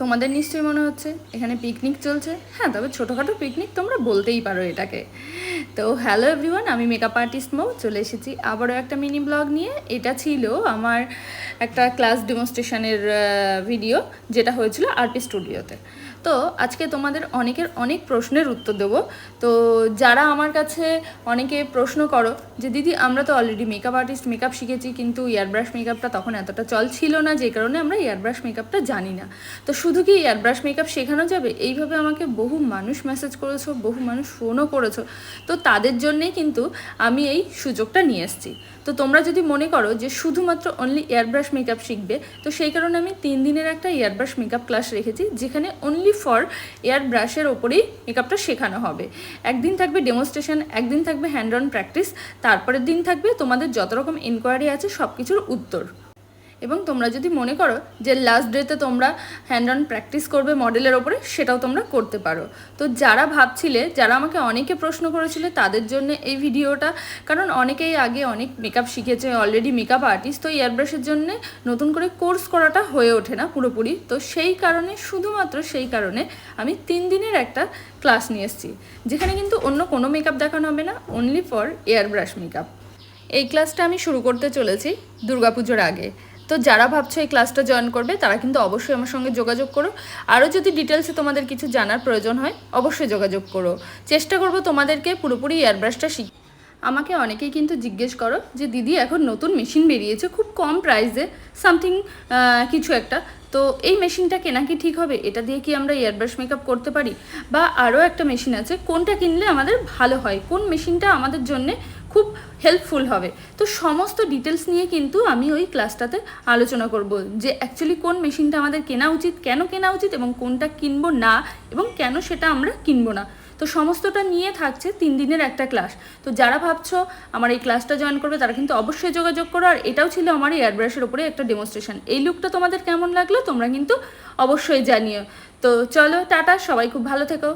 তোমাদের নিশ্চয়ই মনে হচ্ছে এখানে পিকনিক চলছে। হ্যাঁ, তবে ছোটোখাটো পিকনিক তোমরা বলতেই পারো এটাকে। তো হ্যালো এভরিওয়ান, আমি মেকআপ আর্টিস্ট মৌ চলে এসেছি আবারও একটা মিনি ব্লগ নিয়ে। এটা ছিল আমার একটা ক্লাস ডেমনস্ট্রেশনের ভিডিও, যেটা হয়েছিল আরপি স্টুডিওতে। তো আজকে তোমাদের অনেকের অনেক প্রশ্নের উত্তর দেবো। তো যারা আমার কাছে অনেকে প্রশ্ন করো যে দিদি আমরা তো অলরেডি মেকআপ আর্টিস্ট, মেকআপ শিখেছি, কিন্তু এয়ারব্রাশ মেকআপটা তখন এতটা চল ছিল না, যে কারণে আমরা এয়ারব্রাশ মেকআপটা জানি না। তো শুধু কি এয়ারব্রাশ মেকআপ শেখানো যাবে? এইভাবে আমাকে বহু মানুষ মেসেজ করেছো, বহু মানুষ ফোনও করেছো। তো তাদের জন্যেই কিন্তু আমি এই সুযোগটা নিয়ে এসেছি। তো তোমরা যদি মনে করো যে শুধুমাত্র অনলি এয়ারব্রাশ মেকআপ শিখবে, তো সেই কারণে আমি 3 দিনের একটা এয়ারব্রাশ মেকআপ ক্লাস রেখেছি, যেখানে অনলি ফর এয়ারব্রাশের ওপরেই মেকআপটা শেখানো হবে। একদিন থাকবে ডেমনস্ট্রেশন, একদিন থাকবে হ্যান্ড অন প্র্যাকটিস, তারপরের দিন থাকবে তোমাদের যত রকম ইনকোয়ারি আছে সব কিছুর উত্তর। এবং তোমরা যদি মনে করো যে লাস্ট ডেতে তোমরা হ্যান্ড অন প্র্যাকটিস করবে মডেলের ওপরে, সেটাও তোমরা করতে পারো। তো যারা ভাবছিলে, যারা আমাকে অনেকে প্রশ্ন করেছিলে, তাদের জন্য এই ভিডিওটা। কারণ অনেকেই আগে অনেক মেকআপ শিখেছে, অলরেডি মেকআপ আর্টিস্ট, তো এয়ারব্রাশের জন্য নতুন করে কোর্স করাটা হয়ে ওঠে না পুরোপুরি। তো সেই কারণে, শুধুমাত্র সেই কারণে আমি 3 দিনের একটা ক্লাস নিয়ে এসেছি, যেখানে কিন্তু অন্য কোনো মেকআপ দেখানো হবে না, অনলি ফর এয়ারব্রাশ মেকআপ। এই ক্লাসটা আমি শুরু করতে চলেছি দুর্গাপুজোর আগে। তো যারা ভাবছো এই ক্লাসটা জয়েন করবে, তারা কিন্তু অবশ্যই আমার সঙ্গে যোগাযোগ করো। আরও যদি ডিটেলসে তোমাদের কিছু জানার প্রয়োজন হয়, অবশ্যই যোগাযোগ করো। চেষ্টা করবো তোমাদেরকে পুরোপুরি এয়ারব্রাশটা আমাকে অনেকেই কিন্তু জিজ্ঞেস করো যে দিদি এখন নতুন মেশিন বেরিয়েছে খুব কম প্রাইসে, সামথিং কিছু একটা, তো এই মেশিনটা কেনা কি ঠিক হবে? এটা দিয়ে কি আমরা এয়ারব্রাশ মেকআপ করতে পারি? বা আরও একটা মেশিন আছে, কোনটা কিনলে আমাদের ভালো হয়, কোন মেশিনটা আমাদের জন্যে খুব হেল্পফুল হবে? তো সমস্ত ডিটেলস নিয়ে কিন্তু আমি ওই ক্লাসটাতে আলোচনা করব, যে অ্যাকচুয়ালি কোন মেশিনটা আমাদের কেনা উচিত, কেন কেনা উচিত, এবং কোনটা কিনবো না, এবং কেন সেটা আমরা কিনবো না। তো সমস্তটা নিয়ে থাকছে 3 দিনের একটা ক্লাস। তো যারা ভাবছো আমার এই ক্লাসটা জয়েন করবে, তারা কিন্তু অবশ্যই যোগাযোগ করো। আর এটাও ছিল আমার এয়ারব্রাশের উপরে একটা ডেমনস্ট্রেশন। এই লুকটা তোমাদের কেমন লাগলো তোমরা কিন্তু অবশ্যই জানিও। তো চলো, টাটা, সবাই খুব ভালো থেকো।